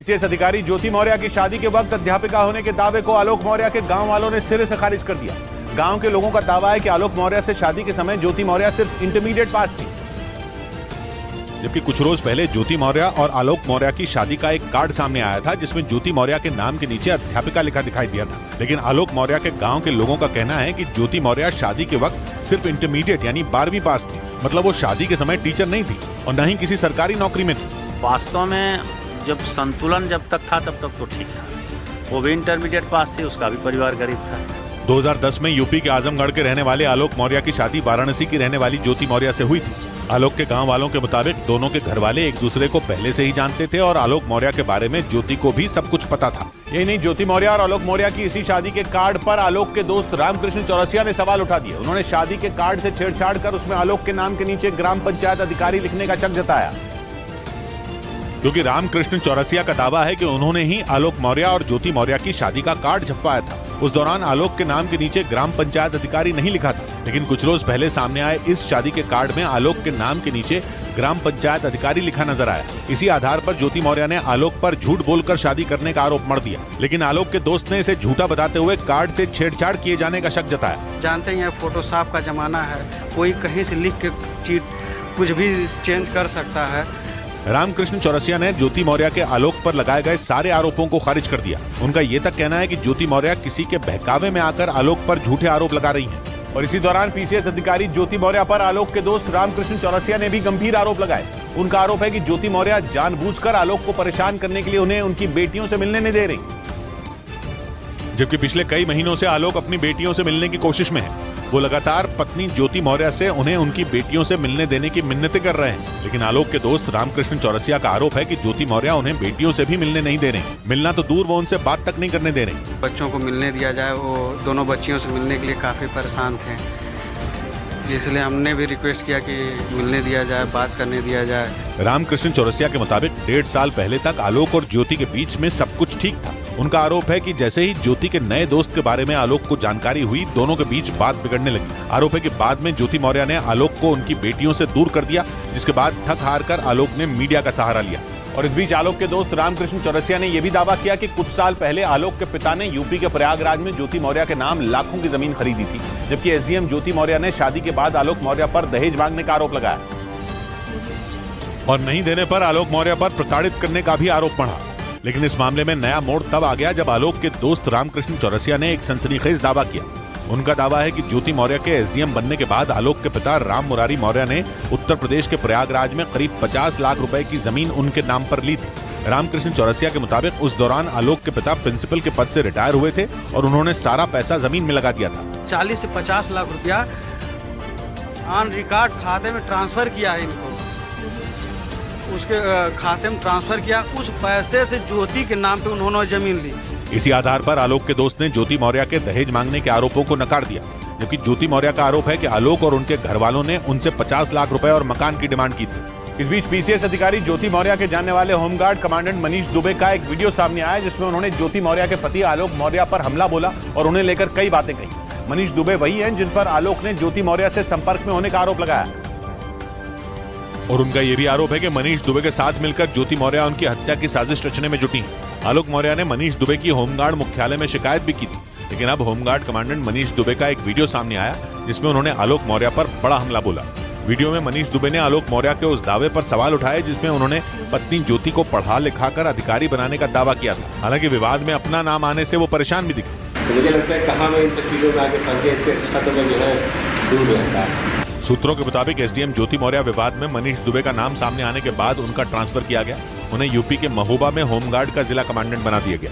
PCS अधिकारी ज्योति मौर्य की शादी के वक्त अध्यापिका होने के दावे को आलोक मौर्य के गांव वालों ने सिरे से खारिज कर दिया। गांव के लोगों का दावा है कि आलोक मौर्य से शादी के समय ज्योति मौर्य सिर्फ इंटरमीडिएट पास थी। जबकि कुछ रोज पहले ज्योति मौर्य और आलोक मौर्य की शादी का एक कार्ड सामने आया था जिसमें ज्योति मौर्य के नाम के नीचे अध्यापिका लिखा दिखाई दिया था। लेकिन आलोक मौर्य के गांव के लोगों का कहना है कि ज्योति मौर्य शादी के वक्त सिर्फ इंटरमीडिएट यानी 12वीं पास थी। मतलब वो शादी के समय टीचर नहीं थी और न ही किसी सरकारी नौकरी में थी। वास्तव में जब संतुलन जब तक था तब तक तो ठीक था। वो भी इंटरमीडिएट पास थी, उसका भी परिवार गरीब था। 2010 में यूपी के आजमगढ़ के रहने वाले आलोक मौर्य की शादी वाराणसी की रहने वाली ज्योति मौर्य से हुई थी। आलोक के गांव वालों के मुताबिक दोनों के घर वाले एक दूसरे को पहले से ही जानते थे और आलोक मौर्य के बारे में ज्योति को भी सब कुछ पता था। यही नहीं, ज्योति मौर्य और आलोक मौर्य की इसी शादी के कार्ड पर आलोक के दोस्त रामकृष्ण चौरसिया ने सवाल उठा दिए। उन्होंने शादी के कार्ड से छेड़छाड़ कर उसमें आलोक के नाम के नीचे ग्राम पंचायत अधिकारी लिखने का शक जताया। क्योंकि रामकृष्ण चौरसिया का दावा है कि उन्होंने ही आलोक मौर्य और ज्योति मौर्य की शादी का कार्ड छपवाया था। उस दौरान आलोक के नाम के नीचे ग्राम पंचायत अधिकारी नहीं लिखा था। लेकिन कुछ रोज पहले सामने आए इस शादी के कार्ड में आलोक के नाम के नीचे ग्राम पंचायत अधिकारी लिखा नजर आया। इसी आधार पर ज्योति मौर्य ने आलोक पर झूठ बोलकर शादी करने का आरोप मढ़ दिया। लेकिन आलोक के दोस्त ने इसे झूठा बताते हुए कार्ड से छेड़छाड़ किए जाने का शक जताया। जानते हैं फोटोशॉप का जमाना है, कोई कहीं से लिख के चीट कुछ भी चेंज कर सकता है। रामकृष्ण चौरसिया ने ज्योति मौर्य के आलोक पर लगाए गए सारे आरोपों को खारिज कर दिया। उनका ये तक कहना है कि ज्योति मौर्य किसी के बहकावे में आकर आलोक पर झूठे आरोप लगा रही हैं। और इसी दौरान पीसीएस अधिकारी ज्योति मौर्य पर आलोक के दोस्त रामकृष्ण चौरसिया ने भी गंभीर आरोप लगाए। उनका आरोप है कि ज्योति मौर्य जानबूझकर आलोक को परेशान करने के लिए उन्हें उनकी बेटियों से मिलने नहीं दे रही, जबकि पिछले कई महीनों से आलोक अपनी बेटियों से मिलने की कोशिश में है। वो लगातार पत्नी ज्योति मौर्य से उन्हें उनकी बेटियों से मिलने देने की मिन्नतें कर रहे हैं। लेकिन आलोक के दोस्त रामकृष्ण चौरसिया का आरोप है कि ज्योति मौर्य उन्हें बेटियों से भी मिलने नहीं दे रहे। मिलना तो दूर, वो उनसे बात तक नहीं करने दे रहे। बच्चों को मिलने दिया जाए, वो दोनों बच्चियों से मिलने के लिए काफी परेशान थे, जिसलिए हमने भी रिक्वेस्ट किया कि मिलने दिया जाए, बात करने दिया जाए। रामकृष्ण चौरसिया के मुताबिक 1.5 साल पहले तक आलोक और ज्योति के बीच में सब कुछ ठीक था। उनका आरोप है कि जैसे ही ज्योति के नए दोस्त के बारे में आलोक को जानकारी हुई, दोनों के बीच बात बिगड़ने लगी। आरोप है कि बाद में ज्योति मौर्य ने आलोक को उनकी बेटियों से दूर कर दिया, जिसके बाद थक हार कर आलोक ने मीडिया का सहारा लिया। और इस बीच आलोक के दोस्त रामकृष्ण चौरसिया ने यह भी दावा किया कि कुछ साल पहले आलोक के पिता ने यूपी के प्रयागराज में ज्योति मौर्य के नाम लाखों की जमीन खरीदी थी। जबकि एसडीएम ज्योति मौर्य ने शादी के बाद आलोक मौर्य पर दहेज मांगने का आरोप लगाया और नहीं देने पर आलोक मौर्य पर प्रताड़ित करने का भी आरोप मढ़ा। लेकिन इस मामले में नया मोड़ तब आ गया जब आलोक के दोस्त रामकृष्ण चौरसिया ने एक सनसनीखेज दावा किया। उनका दावा है कि ज्योति मौर्य के एसडीएम बनने के बाद आलोक के पिता राम मुरारी मौर्य ने उत्तर प्रदेश के प्रयागराज में करीब 50 लाख रुपए की जमीन उनके नाम पर ली थी। रामकृष्ण चौरसिया के मुताबिक उस दौरान आलोक के पिता प्रिंसिपल के पद से रिटायर हुए थे और उन्होंने सारा पैसा जमीन में लगा दिया था। 40 से 50 लाख रुपया ऑन रिकॉर्ड खाते में ट्रांसफर किया है इनको, उसके खाते में ट्रांसफर किया। उस पैसे से ज्योति के नाम पे उन्होंने जमीन ली। इसी आधार पर आलोक के दोस्त ने ज्योति मौर्य के दहेज मांगने के आरोपों को नकार दिया। जबकि ज्योति मौर्य का आरोप है कि आलोक और उनके घर वालों ने उनसे 50 लाख रुपए और मकान की डिमांड की थी। इस बीच पीसीएस अधिकारी ज्योति मौर्य के जानने वाले होमगार्ड कमांडेंट मनीष दुबे का एक वीडियो सामने आया, जिसमें उन्होंने ज्योति मौर्य के पति आलोक मौर्य पर हमला बोला और उन्हें लेकर कई बातें कही। मनीष दुबे वही हैं जिन पर आलोक ने ज्योति मौर्य से संपर्क में होने का आरोप लगाया। और उनका यह भी आरोप है कि मनीष दुबे के साथ मिलकर ज्योति मौर्य उनकी हत्या की साजिश रचने में जुटी। आलोक मौर्य ने मनीष दुबे की होमगार्ड मुख्यालय में शिकायत भी की थी। लेकिन अब होमगार्ड कमांडेंट मनीष दुबे का एक वीडियो सामने आया, जिसमें उन्होंने आलोक मौर्य पर बड़ा हमला बोला। वीडियो में मनीष दुबे ने आलोक मौर्य के उस दावे पर सवाल उठाए जिसमें उन्होंने पत्नी ज्योति को पढ़ा लिखाकर अधिकारी बनाने का दावा किया था। हालांकि विवाद में अपना नाम आने से वो परेशान भी दिखे। तो मुझे लगता है कहाँ मैं इन सब चीजों में आगे फंस गया, इससे अच्छा तो मैं जो है दूर रहता। सूत्रों के मुताबिक एसडीएम ज्योति मौर्य विवाद में मनीष दुबे का नाम सामने आने के बाद उनका ट्रांसफर किया गया। उन्हें यूपी के महोबा में होमगार्ड का जिला कमांडेंट बना दिया गया।